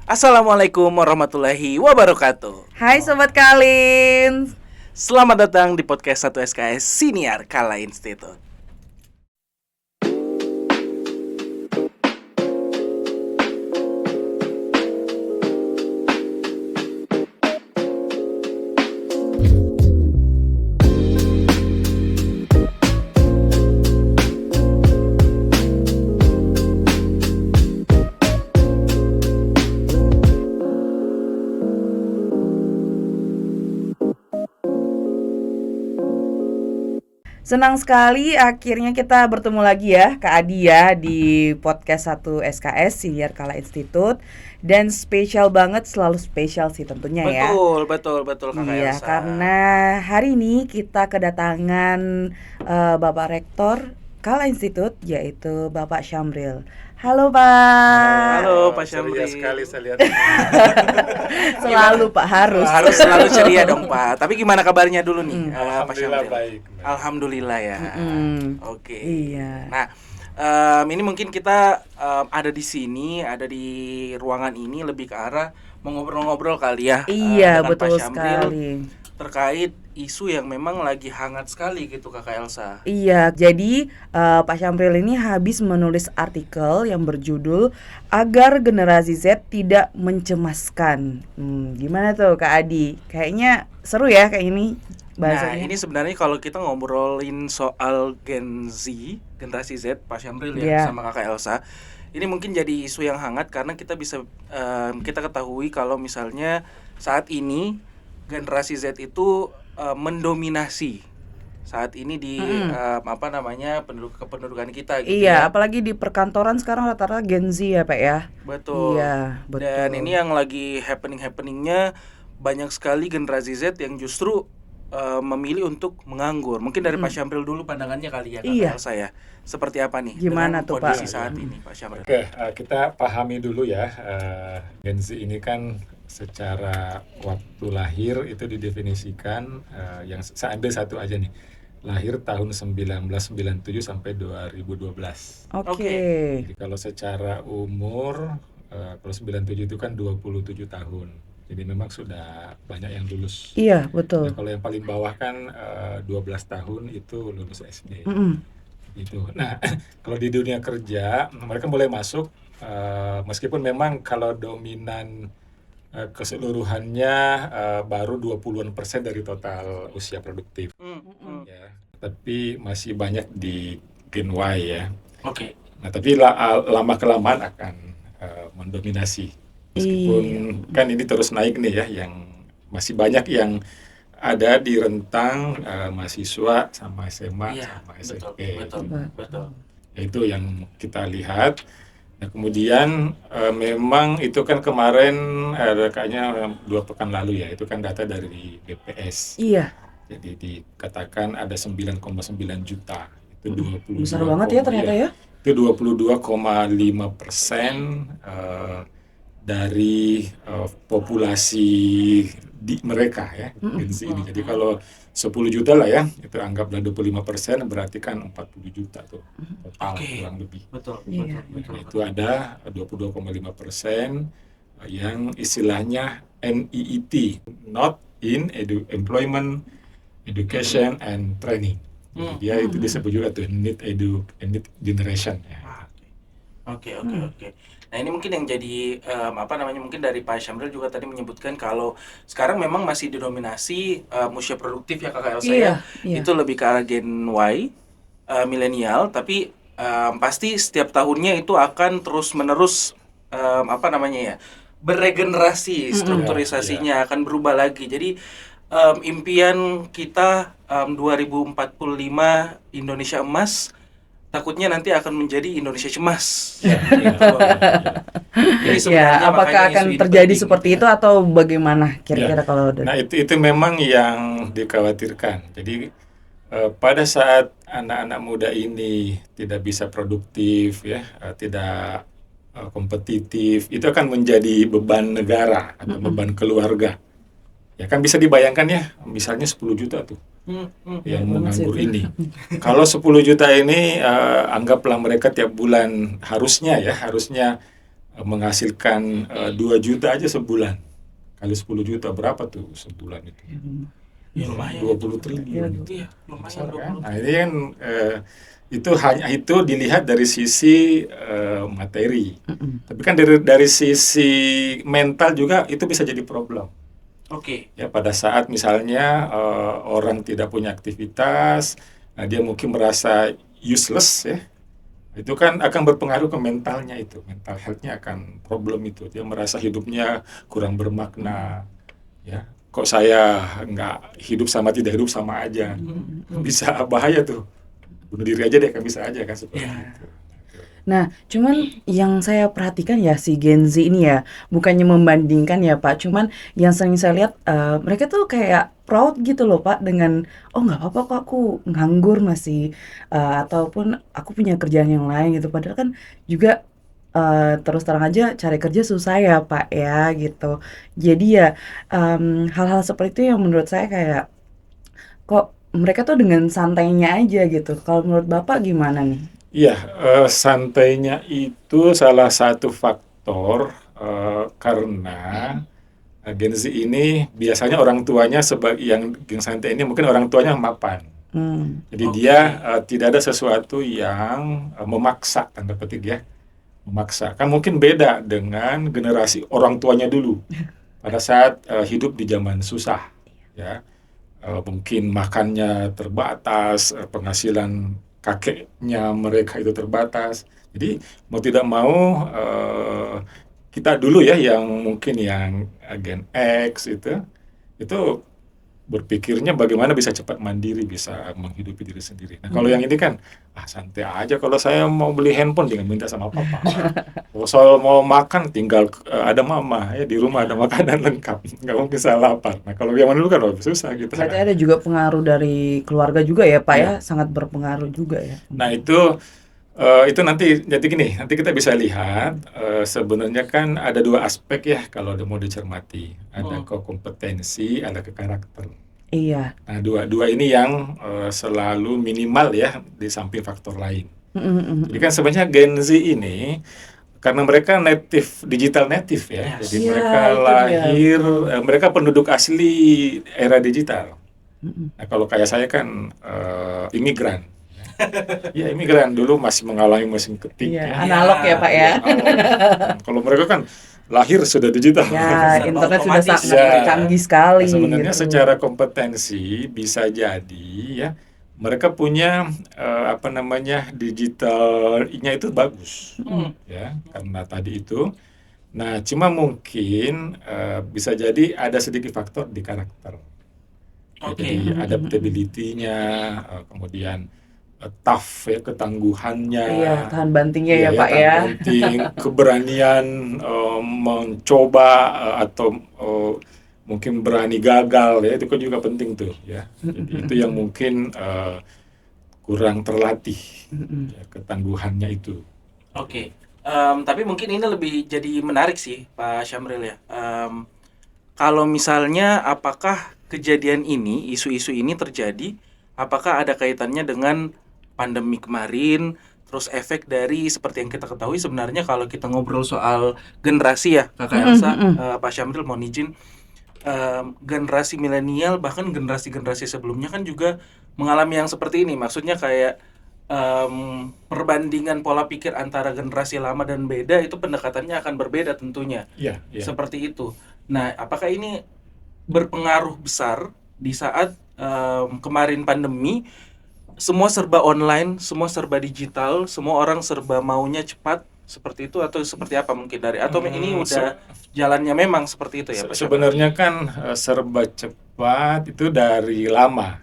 Assalamualaikum warahmatullahi wabarakatuh. Hai Sobat Kalin. Selamat datang di podcast 1 SKS Siniar Kala Institute. Senang sekali akhirnya kita bertemu lagi ya Kak Adi ya di podcast 1 SKS Siniar Kala Institute. Dan spesial banget, selalu spesial sih tentunya ya. Betul Kakak Iya, Elsa. karena hari ini kita kedatangan Bapak Rektor Kala Institute, yaitu Bapak Syamril. Halo Pak. Halo Pak Syamril. Ceria sekali saya lihat. Selalu Pak harus. Harus selalu ceria dong Pak. Tapi gimana kabarnya dulu nih Pak Alhamdulillah Syamril? baik. Alhamdulillah ya. Oke. Iya. Nah, ini mungkin kita ada di sini, ada di ruangan ini lebih ke arah mau ngobrol-ngobrol kali ya. Iya, dengan betul Pak Syamril sekali. terkait isu yang memang lagi hangat sekali gitu Kakak Elsa. Iya, jadi Pak Syamril ini habis menulis artikel yang berjudul Agar Generasi Z Tidak Mencemaskan. Gimana tuh Kak Adi? Kayaknya seru ya kayak ini bahasanya. Nah, ini sebenarnya kalau kita ngobrolin soal Gen Z, generasi Z, Pak Syamril ya sama Kakak Elsa, ini mungkin jadi isu yang hangat karena kita bisa kita ketahui kalau misalnya saat ini generasi Z itu mendominasi saat ini di kependudukan kita gitu. Iya, ya. apalagi di perkantoran sekarang rata-rata Gen Z ya Pak ya. Betul. Iya, betul. Dan ini yang lagi happeningnya banyak sekali generasi Z yang justru memilih untuk menganggur. Mungkin dari Pak Syamril dulu pandangannya kali ya Kak Elsa ya. Seperti apa nih Gimana dengan tuh, kondisi Pak? saat ini Pak Syamril? Oke, kita pahami dulu ya, Gen Z ini kan secara waktu lahir itu didefinisikan yang saya ambil satu aja nih. Lahir tahun 1997 sampai 2012. Oke. Jadi kalau secara umur kalau 97 itu kan 27 tahun. Jadi memang sudah banyak yang lulus. Iya, betul. Nah, kalau yang paling bawah kan 12 tahun itu lulus SD. Gitu. Nah, kalau di dunia kerja mereka boleh masuk meskipun memang kalau dominan keseluruhannya baru 20% dari total usia produktif. Ya, tapi masih banyak di Gen Y ya. Oke. Nah, tapi lama kelamaan akan mendominasi. Meskipun kan ini terus naik nih ya, yang masih banyak yang ada di rentang mahasiswa sama SMA sama SMP. Betul. Itu yang kita lihat. Nah, kemudian memang itu kan kemarin kayaknya 2 pekan lalu ya, itu kan data dari BPS. Iya. Jadi dikatakan ada 9,9 juta. Itu 22. Besar banget ya ternyata ya. Itu 22,5% dari populasi di mereka ya, Gen Z ini. Jadi kalau 10 juta lah ya, itu anggaplah 25%, berarti kan 40 juta tuh total kurang lebih. Betul. Itu ada 22,5% yang istilahnya NEET, not in employment, education and training. Jadi dia itu disebut juga tuh need generation ya. Oke. Nah, ini mungkin yang jadi mungkin dari Pak Syamril juga tadi menyebutkan kalau sekarang memang masih didominasi usia produktif ya Kakak Elsa ya. Itu lebih ke arah Gen Y, milenial, tapi pasti setiap tahunnya itu akan terus-menerus beregenerasi, strukturisasinya akan berubah lagi. Jadi impian kita 2045 Indonesia emas takutnya nanti akan menjadi Indonesia cemas. Apakah akan terjadi seperti itu atau bagaimana kira-kira kalau? Nah, itu memang yang dikhawatirkan. Jadi pada saat anak-anak muda ini tidak bisa produktif ya, tidak kompetitif, itu akan menjadi beban negara atau beban keluarga. Ya kan bisa dibayangkan ya, misalnya 10 juta tuh yang menganggur ini. Kalau 10 juta ini anggaplah mereka tiap bulan harusnya menghasilkan 2 juta aja sebulan. Kali 10 juta berapa tuh sebulan itu? Ya lumayan. 20 triliun. Iya, lumayan Besar kan? 20. Nah, ini kan itu hanya itu dilihat dari sisi materi. Tapi kan dari sisi mental juga itu bisa jadi problem. Oke. Ya, pada saat misalnya orang tidak punya aktivitas, nah dia mungkin merasa useless ya. Itu kan akan berpengaruh ke mentalnya itu, mental health-nya akan problem itu. Dia merasa hidupnya kurang bermakna, ya. Kok saya nggak hidup sama tidak hidup sama aja, bisa bahaya tuh. Bunuh diri aja deh, kan bisa aja kan seperti itu. Nah, cuman yang saya perhatikan ya si Gen Z ini ya, bukannya membandingkan ya Pak, cuman yang sering saya lihat mereka tuh kayak proud gitu loh Pak dengan oh nggak apa-apa kok aku nganggur masih ataupun aku punya kerjaan yang lain gitu. Padahal kan juga terus terang aja cari kerja susah ya Pak ya gitu. Jadi ya hal-hal seperti itu yang menurut saya kayak kok mereka tuh dengan santainya aja gitu. Kalau menurut Bapak gimana nih? Iya, santainya itu salah satu faktor karena Gen Z ini biasanya orang tuanya yang santai ini mungkin orang tuanya mapan. Jadi dia tidak ada sesuatu yang memaksa, tanda petik ya, memaksa. Kan mungkin beda dengan generasi orang tuanya dulu pada saat hidup di zaman susah, ya. Mungkin makannya terbatas, penghasilan kakeknya mereka itu terbatas. Jadi mau tidak mau kita dulu ya yang mungkin yang Gen X itu berpikirnya bagaimana bisa cepat mandiri, bisa menghidupi diri sendiri. Nah, kalau yang ini kan santai aja, kalau saya mau beli handphone tinggal minta sama papa. Kalau soal mau makan tinggal ada mama ya, di rumah ada makanan lengkap, nggak mungkin saya lapar. Nah, kalau yang dulu kan susah gitu. Berarti ada juga pengaruh dari keluarga juga ya Pak ya, sangat berpengaruh juga ya. Nah, itu nanti jadi gini, nanti kita bisa lihat sebenarnya kan ada 2 aspek ya kalau mau dicermati. Ada ke kompetensi, ada ke karakter. Iya. Nah, dua ini yang selalu minimal ya di samping faktor lain. Jadi kan sebenarnya Gen Z ini karena mereka digital native ya. Jadi mereka lahir, mereka penduduk asli era digital. Nah, kalau kayak saya kan imigran. Ya, imigran dulu masih mengalami mesin ketik. Iya, analog ya Pak ya. Kalau mereka kan lahir sudah digital. Ya, internet sudah sangat canggih sekali. Nah, sebenarnya gitu. secara kompetensi bisa jadi ya mereka punya digitalnya itu bagus, ya karena tadi itu. Nah, cuma mungkin bisa jadi ada sedikit faktor di karakter. Jadi adaptability-nya, kemudian tough ya, ketangguhannya, Iya, tahan bantingnya ya Pak ya. tahan banting, keberanian mencoba atau mungkin berani gagal ya, itu kan juga penting tuh ya. Jadi itu yang mungkin kurang terlatih ya, ketangguhannya itu. Oke. Tapi mungkin ini lebih jadi menarik sih Pak Syamril ya. Kalau misalnya apakah kejadian ini, isu-isu ini terjadi, apakah ada kaitannya dengan pandemi kemarin, terus efek dari seperti yang kita ketahui sebenarnya kalau kita ngobrol soal generasi ya Kakak Elsa, Pak Syamril mohon izin, generasi milenial bahkan generasi-generasi sebelumnya kan juga mengalami yang seperti ini. Maksudnya kayak perbandingan pola pikir antara generasi lama dan beda itu pendekatannya akan berbeda tentunya. Iya. Seperti itu. Nah, apakah ini berpengaruh besar di saat kemarin pandemi semua serba online, semua serba digital, semua orang serba maunya cepat seperti itu atau seperti apa mungkin dari atau ini udah jalannya memang seperti itu ya Pak? Sebenarnya kan serba cepat itu dari lama.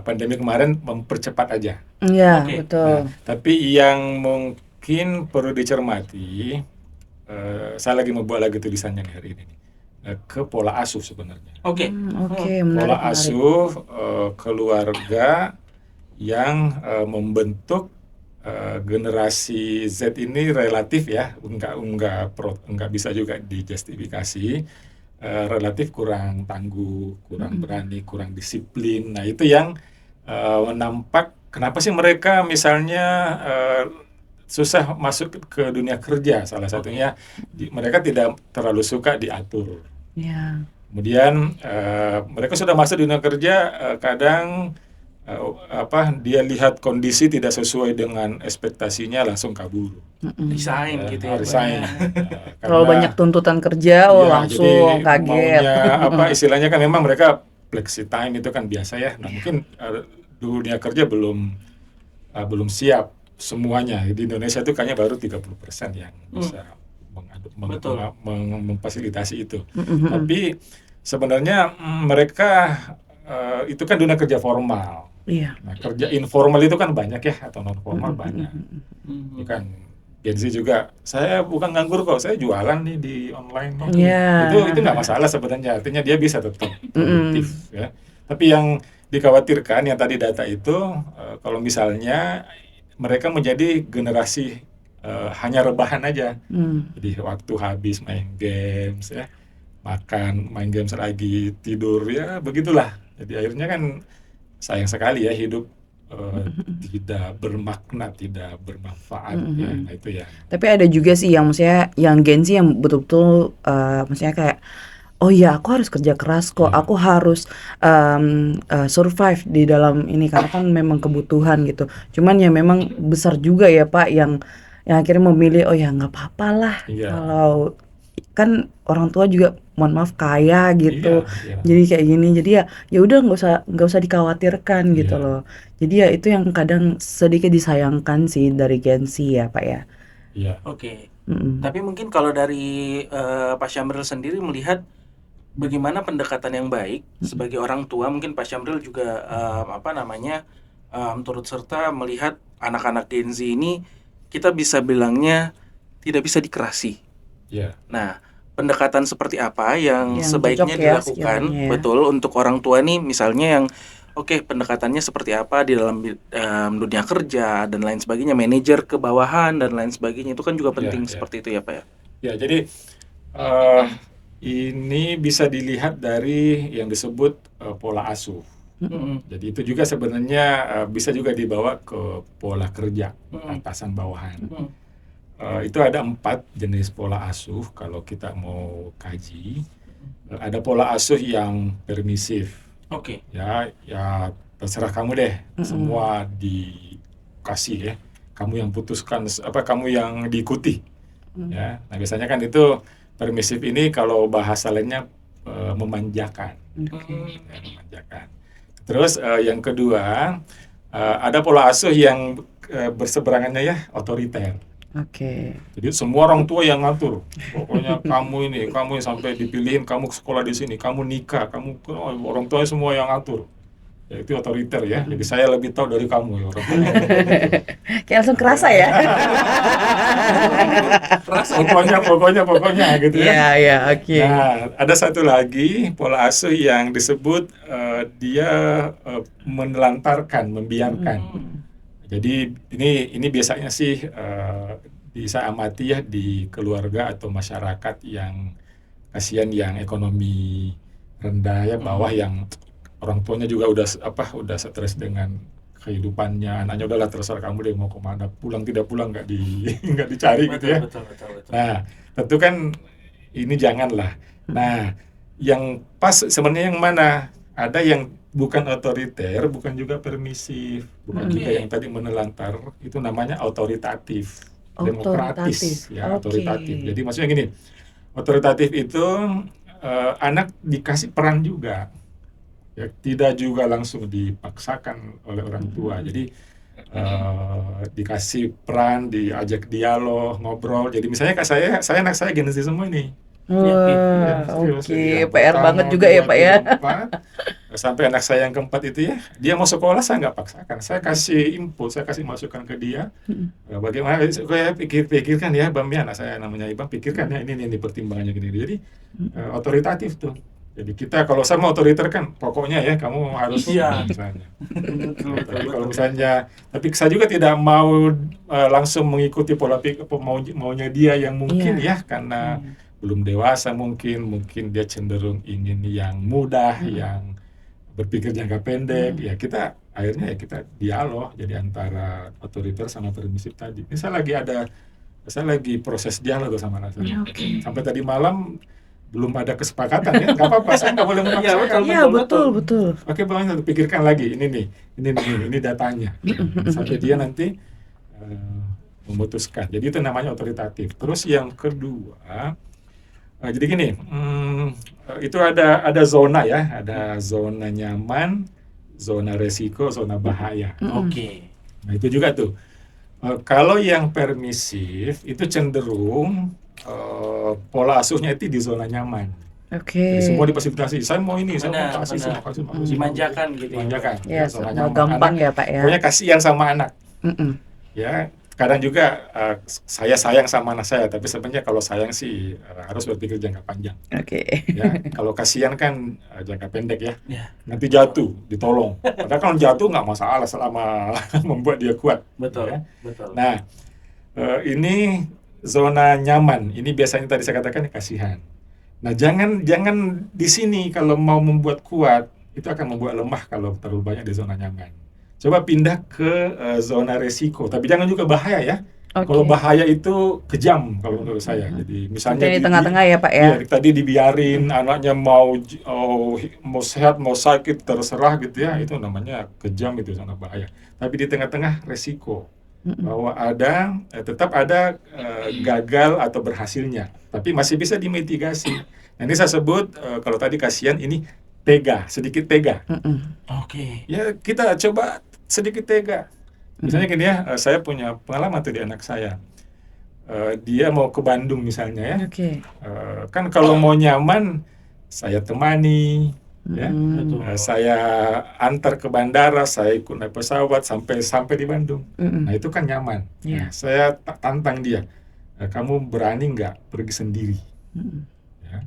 Pandemi kemarin mempercepat aja. Iya, betul. Nah, tapi yang mungkin perlu dicermati, saya lagi membuat lagi tulisannya hari ini, ke pola asuh sebenarnya. Oke, pola asuh keluarga yang membentuk generasi Z ini relatif ya, enggak bisa juga dijustifikasi, relatif kurang tangguh, kurang berani, kurang disiplin. Nah, itu yang nampak kenapa sih mereka misalnya susah masuk ke dunia kerja. Salah satunya mereka tidak terlalu suka diatur. Ya. Kemudian mereka sudah masuk dunia kerja, kadang dia lihat kondisi tidak sesuai dengan ekspektasinya, langsung kabur. Resign gitu ya, Pak. Resign. Terlalu banyak tuntutan kerja, Ya, langsung jadi kaget. maunya istilahnya kan memang mereka flexi time itu kan biasa ya. Nah, mungkin dunia kerja belum siap semuanya. Di Indonesia itu kayaknya baru 30% yang bisa memfasilitasi itu. Tapi sebenarnya mereka itu kan dunia kerja formal. Iya. Nah, kerja informal itu kan banyak ya, atau non formal banyak. Itu kan Gen Z juga, saya bukan nganggur kok, saya jualan nih di online nih. Itu nggak masalah sebenarnya, artinya dia bisa tetap produktif ya. Tapi yang dikhawatirkan yang tadi data itu, kalau misalnya mereka menjadi generasi hanya rebahan aja. Jadi waktu habis main games ya, makan, main games lagi, tidur ya, begitulah. Jadi akhirnya kan sayang sekali ya hidup tidak bermakna, tidak bermanfaat ya. Nah, itu ya. Tapi ada juga sih yang maksudnya yang Gen Z yang betul-betul maksudnya kayak oh ya aku harus kerja keras kok, aku harus survive di dalam ini karena kan memang kebutuhan gitu. Cuman ya memang besar juga ya Pak yang akhirnya memilih oh ya nggak apa-apa lah kalau kan orang tua juga mohon maaf kaya gitu. Jadi kayak gini, jadi ya udah nggak usah dikhawatirkan gitu loh. Jadi ya itu yang kadang sedikit disayangkan sih dari Gen Z ya Pak ya. Iya. Oke. Tapi mungkin kalau dari Pak Syamril sendiri melihat bagaimana pendekatan yang baik sebagai orang tua, mungkin Pak Syamril juga turut serta melihat anak-anak Gen Z ini kita bisa bilangnya tidak bisa dikerasi. Nah, pendekatan seperti apa yang sebaiknya dilakukan betul untuk orang tua nih, misalnya yang pendekatannya seperti apa di dalam dunia kerja dan lain sebagainya, manajer ke bawahan dan lain sebagainya, itu kan juga penting seperti itu ya Pak ya. Ya, jadi ini bisa dilihat dari yang disebut pola asuh. Jadi itu juga sebenarnya bisa juga dibawa ke pola kerja atasan bawahan. Itu ada 4 jenis pola asuh kalau kita mau kaji. Ada pola asuh yang permisif. Ya terserah kamu deh, semua dikasih ya. Kamu yang putuskan, kamu yang diikuti. Ya, nah biasanya kan itu permisif ini kalau bahasa lainnya memanjakan. Ya, memanjakan. Terus yang kedua ada pola asuh yang berseberangannya ya, otoriter. Jadi semua orang tua yang ngatur. Pokoknya kamu yang sampai dipilihin, kamu sekolah di sini, kamu nikah, orang tua semua yang ngatur. Ya, itu otoriter ya. Jadi saya lebih tahu dari kamu ya orang tua. Kayak langsung kerasa ya. Pokoknya gitu ya. Iya, oke. Nah, ada satu lagi pola asuh yang disebut dia menelantarkan, membiarkan. Jadi ini biasanya sih bisa amati ya di keluarga atau masyarakat yang kasihan, yang ekonomi rendah ya, bawah, yang orang tuanya juga udah stres dengan kehidupannya, anaknya udahlah terserah kamu deh mau kemana, pulang tidak pulang nggak dicari gitu ya. Betul. Nah tentu kan ini janganlah. Nah yang pas sebenarnya yang mana? Ada yang bukan otoriter, bukan juga permisif, bukan juga yang tadi menelantar, itu namanya otoritatif, demokratis ya, otoritatif. Jadi maksudnya gini, otoritatif itu anak dikasih peran juga, ya, tidak juga langsung dipaksakan oleh orang tua. Jadi dikasih peran, diajak dialog, ngobrol. Jadi misalnya kayak saya anak saya Gen Z semua ini. PR banget juga ya Pak ya. Sampai anak saya yang keempat itu ya, dia mau sekolah saya nggak paksakan, saya kasih input, saya kasih masukan ke dia. Bagaimana saya pikirkan ya Bam ya, anak saya namanya Ibam, pikirkan ya ini pertimbangannya gini. Jadi otoritatif tuh. Jadi kita kalau sama otoriter kan pokoknya ya kamu harus misalnya. Tapi kalau misalnya, tapi saya juga tidak mau langsung mengikuti pola pikir maunya dia yang mungkin ya karena belum dewasa, mungkin dia cenderung ingin yang mudah, yang berpikir jangka pendek. Ya kita akhirnya ya kita dialog jadi antara otoriter sama permisif tadi. Ini saya lagi proses dialog sama anak saya. Sampai tadi malam belum ada kesepakatan ya, nggak apa-apa, saya nggak boleh memaksakan. Iya, betul. Oke, Bang, pikirkan lagi, ini datanya. Sampai dia nanti memutuskan. Jadi itu namanya otoritatif. Terus yang kedua, jadi gini, itu ada zona ya, ada zona nyaman, zona resiko, zona bahaya. Oke. Nah itu juga tuh. Kalau yang permisif itu cenderung pola asuhnya itu di zona nyaman. Oke. Jadi semua difasilitasi. Saya mau ini, saya mau kasih, Benar. saya mau kasih. Dimanjakan gitu ya. Dimanjakan. Ya, Zona semua nyaman. gampang Anak, ya Pak ya. pokoknya kasihan sama anak. Ya, kadang juga saya sayang sama anak saya, tapi sebenarnya kalau sayang sih harus berpikir jangka panjang. Oke. Ya, kalau kasihan kan jangka pendek ya. Ya. Nanti jatuh, ditolong. Padahal kalau jatuh nggak masalah selama membuat dia kuat. Betul. Ya. Betul. Nah, ini zona nyaman. Ini biasanya tadi saya katakan kasihan. Nah, jangan di sini kalau mau membuat kuat, itu akan membuat lemah kalau terlalu banyak di zona nyaman. Coba pindah ke zona resiko, tapi jangan juga bahaya ya. Oke. Kalau bahaya itu kejam kalau menurut saya. Jadi misalnya Di tengah-tengah ya Pak ya. tadi dibiarin anaknya mau sehat mau sakit terserah gitu ya, itu namanya kejam, itu zona bahaya. Tapi di tengah-tengah resiko bahwa tetap ada gagal atau berhasilnya, tapi masih bisa dimitigasi. Nah, ini saya sebut kalau tadi kasihan, ini sedikit tega. Oke. Ya kita coba sedikit tega. Misalnya gini ya, saya punya pengalaman tuh di anak saya. Dia mau ke Bandung misalnya ya. Oke. Kan kalau mau nyaman, saya temani, ya. Saya antar ke bandara, saya ikut naik pesawat sampai di Bandung. Nah itu kan nyaman. Yeah. Nah, saya tantang dia, kamu berani nggak pergi sendiri? Ya.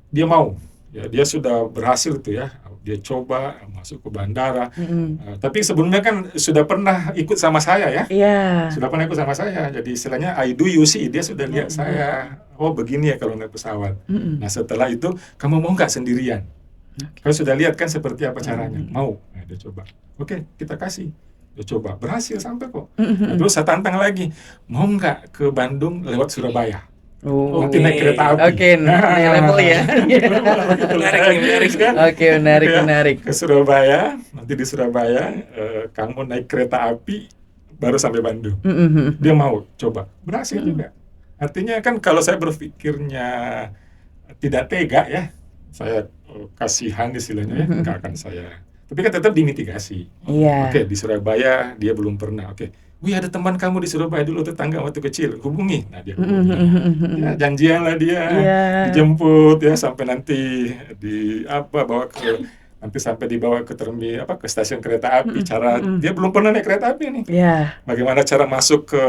Dia mau. Ya, dia sudah berhasil tuh ya, dia coba masuk ke bandara. Tapi sebelumnya kan sudah pernah ikut sama saya ya. Iya. Sudah pernah ikut sama saya. Jadi istilahnya I do you see, dia sudah lihat saya. Oh begini ya kalau naik pesawat. Nah setelah itu kamu mau nggak sendirian? Kamu sudah lihat kan seperti apa caranya? Mau? Nah, dia coba. Oke, kita kasih. Dia coba, berhasil sampai kok. Nah, terus saya tantang lagi, mau nggak ke Bandung lewat Surabaya? Nanti naik kereta api. Oke, naik level ya. Menarik kan? Oke, menarik. Ke Surabaya, nanti di Surabaya kamu naik kereta api baru sampai Bandung. Dia mau coba, berhasil juga. Artinya kan kalau saya berpikirnya tidak tega ya, saya kasihan istilahnya ya, nggak akan saya. Tapi kan tetap dimitigasi. Iya. Oke, di Surabaya dia belum pernah. Oke, wih ada teman kamu di Surabaya dulu, tetangga waktu kecil, hubungi. Nah dia hubungi. Ya, janjian lah dia, dijemput ya sampai nanti nanti sampai dibawa ke stasiun kereta api. Dia belum pernah naik kereta api nih. Bagaimana cara masuk ke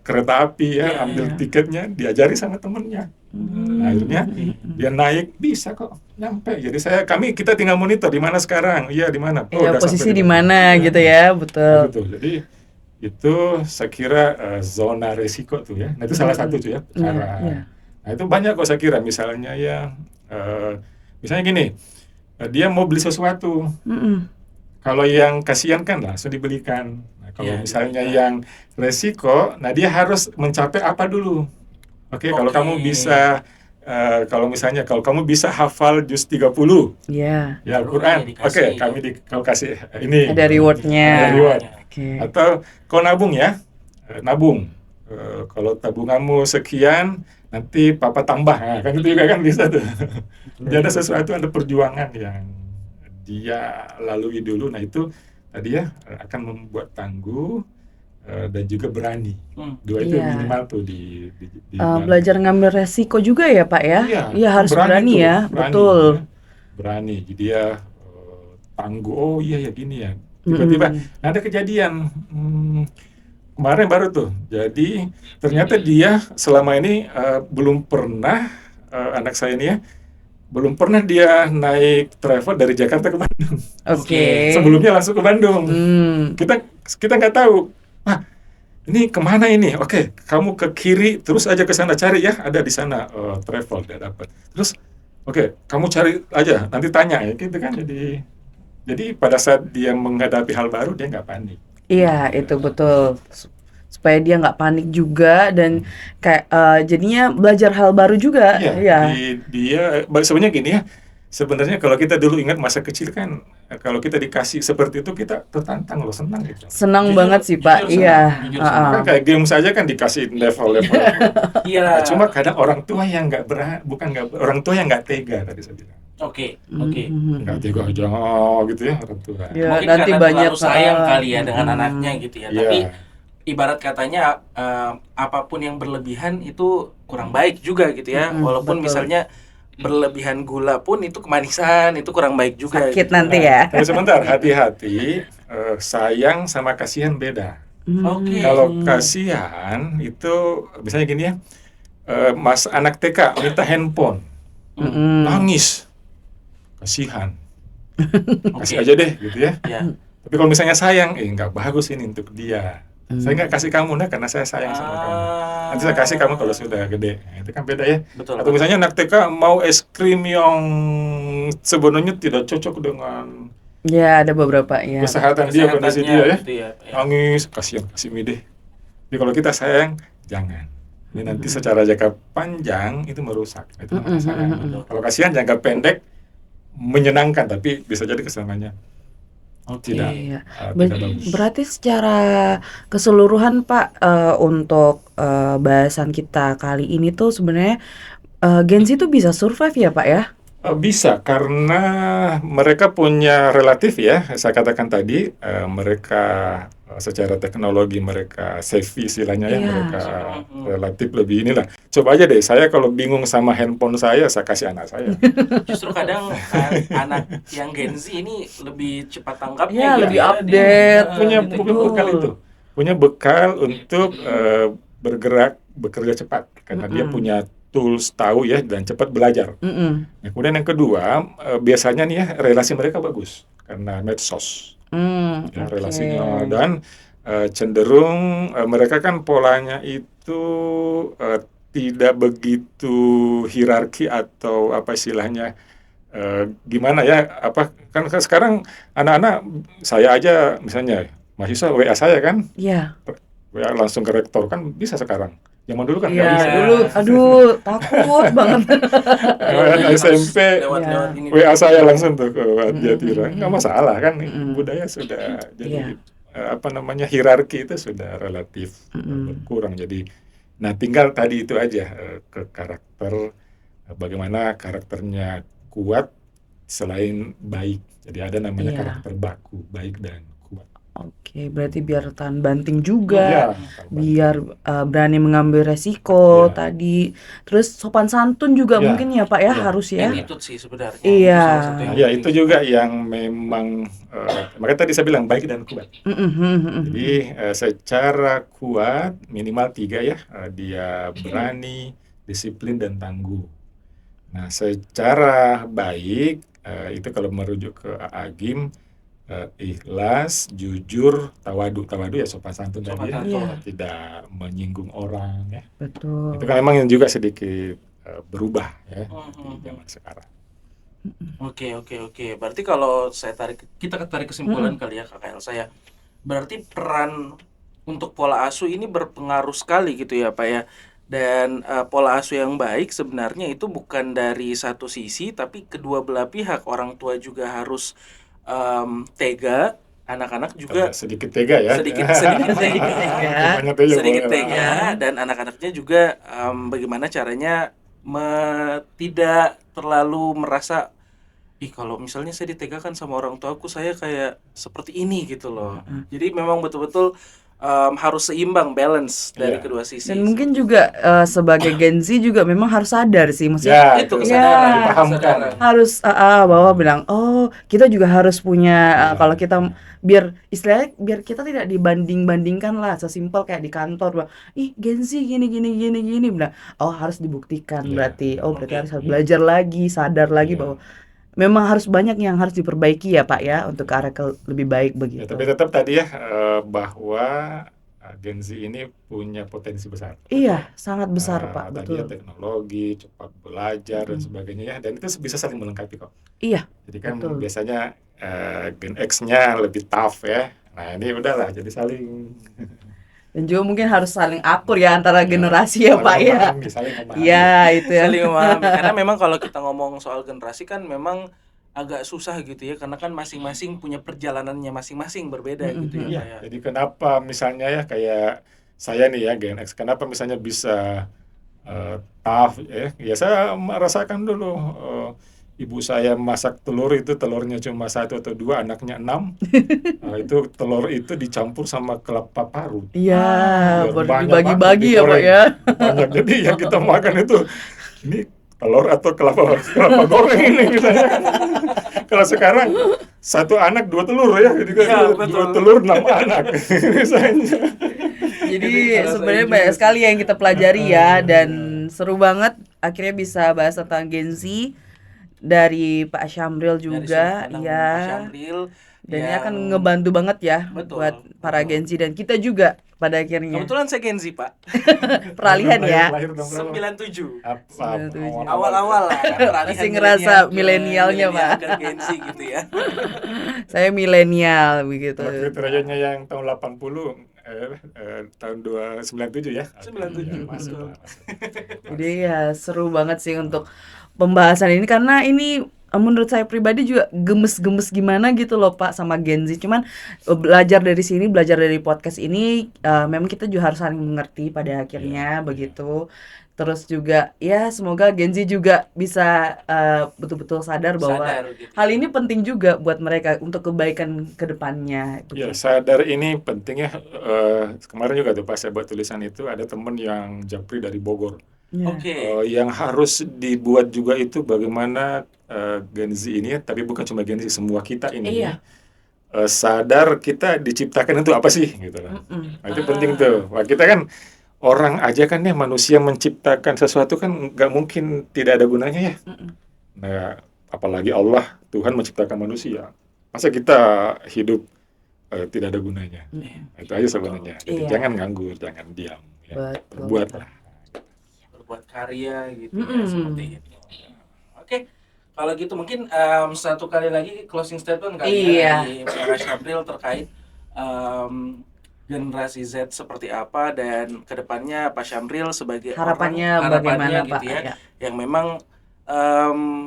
kereta api ya, ambil tiketnya, diajari sama temennya. Nah, akhirnya dia naik, bisa kok nyampe. Jadi kita tinggal monitor di mana sekarang. Iya, di mana? Oh, posisi di mana gitu ya, betul. Betul. Jadi itu saya kira zona resiko tuh ya. Nah, itu salah satu tuh ya cara. Nah, itu banyak kok saya kira, misalnya ya misalnya gini, dia mau beli sesuatu. Kalau yang kasihan kan langsung dibelikan. Nah, kalau misalnya yang resiko, nah dia harus mencapai apa dulu. Oke, kalau kamu bisa kalau kamu bisa hafal juz 30. Ya Al-Qur'an. Oke, kau kasih ini. Ada rewardnya. Ada reward. Okay. Atau kau nabung ya. Nabung. Kalau tabunganmu sekian, nanti papa tambah. Nah, kan itu juga kan bisa tuh. Jadi ada sesuatu, ada perjuangan yang dia lalui dulu. Nah, itu tadi ya akan membuat tangguh dan juga berani. Dua itu minimal tuh di belajar ngambil resiko juga ya Pak ya. Iya harus berani tuh, ya. Betul. Ya. Berani. Jadi dia tangguh. Oh iya ya gini ya. Tiba-tiba ada kejadian kemarin baru tuh. Jadi ternyata dia selama ini belum pernah anak saya ini ya, belum pernah dia naik travel dari Jakarta ke Bandung. Oke. Sebelumnya langsung ke Bandung. Kita nggak tahu. Wah, ini kemana ini? Oke, kamu ke kiri terus aja ke sana cari ya, ada di sana travel dia dapat. Terus, oke, kamu cari aja, nanti tanya ya, gitu kan. Jadi Jadi pada saat dia menghadapi hal baru dia nggak panik. Iya, itu betul. Supaya dia nggak panik juga dan kayak jadinya belajar hal baru juga. Iya, Iya. dia sebenarnya gini ya. Sebenarnya kalau kita dulu ingat masa kecil kan, kalau kita dikasih seperti itu kita tertantang loh, senang gitu. Senang Jujur- banget sih, Pak. jujur Iya. senang, jujur senang. Kan kayak game saja kan dikasih level-level. Iya. Nah, cuma kadang orang tua yang nggak orang tua yang nggak tega tadi saya bilang. Oke. Nggak tega aja gitu ya orang tua. Ya, Mungkin nanti karena banyak terlalu sayang kali ya dengan anaknya gitu ya. Iya. Tapi ibarat katanya apapun yang berlebihan itu kurang baik juga gitu ya. Walaupun betul. misalnya berlebihan gula pun itu kemanisan, itu kurang baik juga. Sakit gitu. nanti ya. Tapi sebentar, hati-hati. Sayang sama kasihan beda. Oke. Kalau kasihan itu misalnya gini ya, mas anak TK minta handphone, nangis, kasihan, kasih aja deh gitu ya. Ya. Tapi kalau misalnya sayang, nggak bagus ini untuk dia. Saya nggak kasih kamu karena saya sayang sama kamu. Nanti saya kasih kamu kalau sudah gede. Nah, itu kan beda ya. Betul. Atau misalnya anak TK mau es krim yang sebenarnya tidak cocok dengan Ya, ada beberapa ya. kesehatan dia, kondisi dia ya. gitu ya. Nangis, kasihan, kasih mie deh. Tapi kalau kita sayang, jangan. Ini nanti secara jangka panjang itu merusak. Itu namanya sayang. Kalau kasihan jangka pendek menyenangkan, tapi bisa jadi kesenangannya tidak Iya. tidak bagus. Berarti secara keseluruhan Pak, untuk bahasan kita kali ini tuh sebenarnya Gen Z itu bisa survive ya Pak ya? Bisa, karena mereka punya relatif ya, saya katakan tadi, mereka secara teknologi mereka savvy istilahnya ya, Iya. mereka relatif lebih inilah. Coba aja deh, saya kalau bingung sama handphone saya kasih anak saya. Justru kadang anak yang Gen Z ini lebih cepat tanggapnya Iya, gitu lebih ya. update. punya gitu. bekal itu, punya bekal untuk bekerja cepat, karena dia punya tools tahu ya dan cepat belajar. Nah, kemudian yang kedua, biasanya nih ya relasi mereka bagus karena medsos. Ya, Oke. relasinya dan cenderung mereka kan polanya itu tidak begitu hierarki atau apa istilahnya, gimana ya, apa kan sekarang anak-anak saya aja misalnya mahasiswa WA saya kan, Iya. WA langsung ke rektor kan bisa sekarang. Zaman dulu kan nggak Iya, bisa. dulu aduh takut banget. SMP Lewat ini. WA saya langsung tuh ke Jatira, nggak masalah kan, budaya sudah jadi apa namanya, hierarki itu sudah relatif berkurang. Jadi nah tinggal tadi itu aja, ke karakter, bagaimana karakternya kuat selain baik. Jadi ada namanya Iya. karakter baku, baik dan kuat. Oke, berarti biar tahan banting juga. Ya, Biar berani mengambil resiko Iya. tadi. Terus sopan santun juga Iya. mungkin ya Pak ya, Iya. harus ya. Attitude sih sebenarnya. Iya. Salah satu yang ya penting. itu juga yang memang makanya tadi saya bilang baik dan kuat. Jadi secara kuat minimal 3 ya, dia berani, disiplin dan tangguh. Nah, secara baik itu kalau merujuk ke Agim, ikhlas, jujur, tawadu ya sopan santun tadi ya, Iya. tidak menyinggung orang ya. Betul. Itu kan memang juga sedikit berubah ya di zaman sekarang. Oke. Berarti kalau kita tarik kesimpulan kali ya Kakak Elsa ya. Berarti peran untuk pola asuh ini berpengaruh sekali gitu ya Pak ya. Dan pola asuh yang baik sebenarnya itu bukan dari satu sisi, tapi kedua belah pihak. Orang tua juga harus tega, anak-anak juga Sedikit tega ya. sedikit Tega. Banyak tega sedikit boleh lah. tega, dan anak-anaknya juga bagaimana caranya tidak terlalu merasa, ih kalau misalnya saya ditegakan sama orang tuaku saya kayak seperti ini gitu loh. Jadi memang betul-betul harus seimbang, balance dari Iya. kedua sisi. Dan mungkin juga sebagai Gen Z juga memang harus sadar sih, maksudnya Ya, itu itu kesadaran, dipahamkan. kesadaran. harus bahwa bilang oh kita juga harus punya kalau kita biar istilahnya biar kita tidak dibanding-bandingkan lah, sesimpel kayak di kantor bahwa ih Gen Z gini bilang oh harus dibuktikan, Iya. berarti berarti Oke. harus belajar lagi, sadar lagi Iya. bahwa memang harus banyak yang harus diperbaiki ya Pak ya untuk ke arah lebih baik Ya, begitu. tapi tetap tadi ya, bahwa Gen Z ini punya potensi besar. Iya, sangat besar Pak, Tadi ya betul. teknologi, cepat belajar dan Mm-mm. sebagainya ya, dan itu bisa saling melengkapi kok. Iya, Jadi kan betul. biasanya Gen X-nya lebih tough ya. Nah ini udahlah jadi saling Dan juga mungkin harus saling akur ya antara ya generasi ya Pak ya. saling memahami ya. Iya, itu ya. Saling memahami. Karena memang kalau kita ngomong soal generasi kan memang agak susah gitu ya, karena kan masing-masing punya perjalanannya masing-masing berbeda Mm-mm, gitu ya Iya, Pak ya. jadi kenapa misalnya ya kayak saya nih ya Gen X, kenapa misalnya bisa tough ya? Ya saya merasakan dulu ibu saya masak telur itu telurnya cuma satu atau dua, anaknya 6. Itu telur itu dicampur sama kelapa parut. Iya, Biar baru banyak banget dibagi-bagi ya Pak digoreng. ya. Banyak. Jadi yang kita makan itu ini telur atau kelapa goreng ini misalnya. Kalau sekarang satu anak 2 telur ya, jadi kan Iya, 2 betul. telur 6 anak misalnya. Jadi Itu kita sebenarnya rasain banyak juga sekali sih. yang kita pelajari ya, dan Iya. seru banget akhirnya bisa bahas tentang Gen Z dari Pak Syamril Dari sudut juga, pandang Pak ya. Syamril Dan ini yang akan ngebantu banget ya buat betul, para betul. Gen Z dan kita juga pada akhirnya. Kebetulan saya Gen Z, Pak. Peralihan ya. Lahir tahun berapa? 97. Apa? 97. Awal-awal lah kan, peralihan Masih ngerasa milenial milenialnya, milenial Pak. ke Gen Z gitu ya. Saya milenial begitu. Kalau kriterianya yang tahun 80 tahun 97 ya. 97, Ya, masuk betul. lah, masuk. Jadi ya seru banget sih untuk pembahasan ini karena ini menurut saya pribadi juga gemes-gemes gimana gitu loh Pak sama Gen Z. Cuman belajar dari sini, belajar dari podcast ini, memang kita juga harus saling mengerti pada akhirnya Iya, begitu. Terus juga ya semoga Gen Z juga bisa betul-betul sadar bahwa Sadar gitu hal ya. ini penting juga buat mereka untuk kebaikan ke depannya Ya, begitu. sadar ini penting ya. Kemarin juga tuh pas saya buat tulisan itu ada temen yang japri dari Bogor. Ya. Oke. Yang harus dibuat juga itu bagaimana Gen Z ini, tapi bukan cuma Gen Z, semua kita ini Iya. sadar kita diciptakan itu apa sih gitu loh. Mm-mm. Nah, itu penting tuh. Wah, kita kan orang aja kan ya manusia menciptakan sesuatu kan nggak mungkin tidak ada gunanya ya. Mm-mm. Nah, apalagi Allah Tuhan menciptakan manusia. Masa kita hidup tidak ada gunanya. Mm-mm. Itu aja sebenarnya. Jadi Iya. jangan nganggur, jangan diam. Ya. Betul. Berbuatlah. Berbuat karya gitu ya, Mm-mm. seperti itu. Oke. Kalau gitu mungkin satu kali lagi closing statement kali Iya. ya dari Pak Syamril terkait generasi Z seperti apa dan kedepannya Pak Syamril sebagai Harapannya orang, bagaimana gitu Pak? ya, Ya. yang memang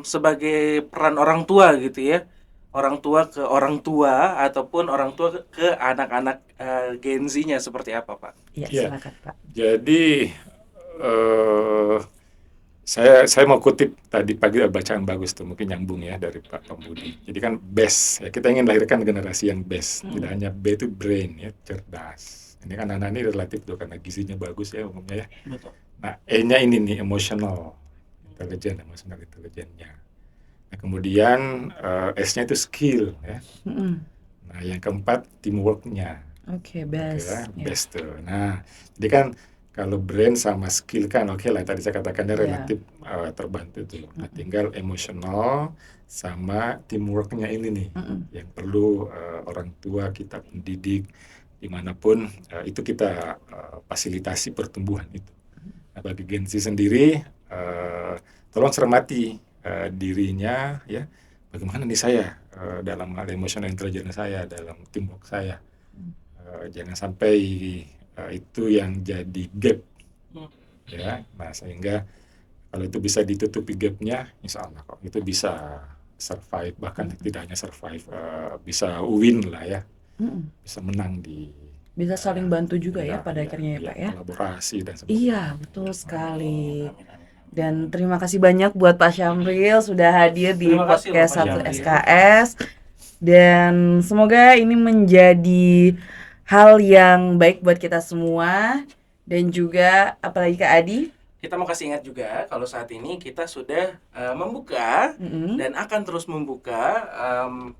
sebagai peran orang tua gitu ya, orang tua ke orang tua ataupun orang tua ke anak-anak Gen Z-nya seperti apa Pak? Iya, Iya. silakan Pak. Jadi saya mau kutip tadi pagi ada bacaan bagus tuh, mungkin nyambung ya dari Pak Pembudi. Jadi kan best ya, kita ingin lahirkan generasi yang best. Tidak hanya B itu brain ya, cerdas. Ini kan anak-anak ini relatif tuh karena gizinya bagus ya umumnya ya. Betul. Nah, E-nya ini nih emotional intelligence-nya. Nah, kemudian S-nya itu skill ya. Mm-mm. Nah, yang keempat teamwork-nya. Oke, Oke best. ya, Ya. best tuh. Nah, jadi kan kalau brain sama skill kan oke lah, tadi saya katakannya Iya. relatif terbantu tuh. Nah, tinggal emotional sama teamwork-nya ini nih Mm-mm. yang perlu orang tua kita pendidik dimanapun itu kita fasilitasi pertumbuhan itu. Nah, bagi Gen Z sendiri tolong cermati dirinya ya, bagaimana nih saya dalam hal emotional intelligence saya, dalam teamwork saya. Jangan sampai itu yang jadi gap ya. Nah, sehingga kalau itu bisa ditutupi gapnya, insya Allah kok itu bisa survive, bahkan tidak hanya survive, bisa win lah ya, Mm-mm. bisa menang di Bisa saling bantu juga ya pada akhirnya ya Pak ya. kolaborasi dan sebagainya. Iya, betul sekali. Dan terima kasih banyak buat Pak Syamril sudah hadir di Terima kasih, podcast Pak 1 Syamril. SKS. Dan semoga ini menjadi hal yang baik buat kita semua. Dan juga apalagi Kak Adi. Kita mau kasih ingat juga kalau saat ini kita sudah membuka Mm-mm. dan akan terus membuka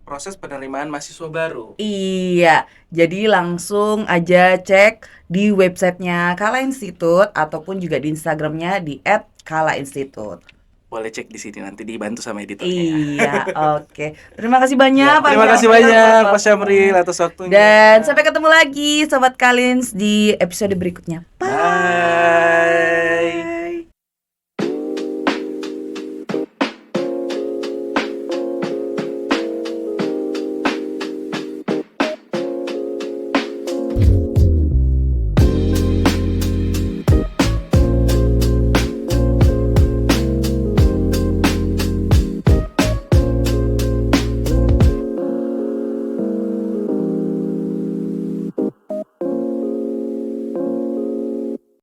proses penerimaan mahasiswa baru. Iya, jadi langsung aja cek di websitenya Kala Institute ataupun juga di Instagramnya di @kalainstitute. boleh cek di sini nanti dibantu sama editornya. Iya, oke. Terima kasih banyak Pak Terima kasih Syamril banyak buat Pak Syamril atas waktunya. Dan sampai ketemu lagi Sobat Kalins di episode berikutnya. Bye. Bye.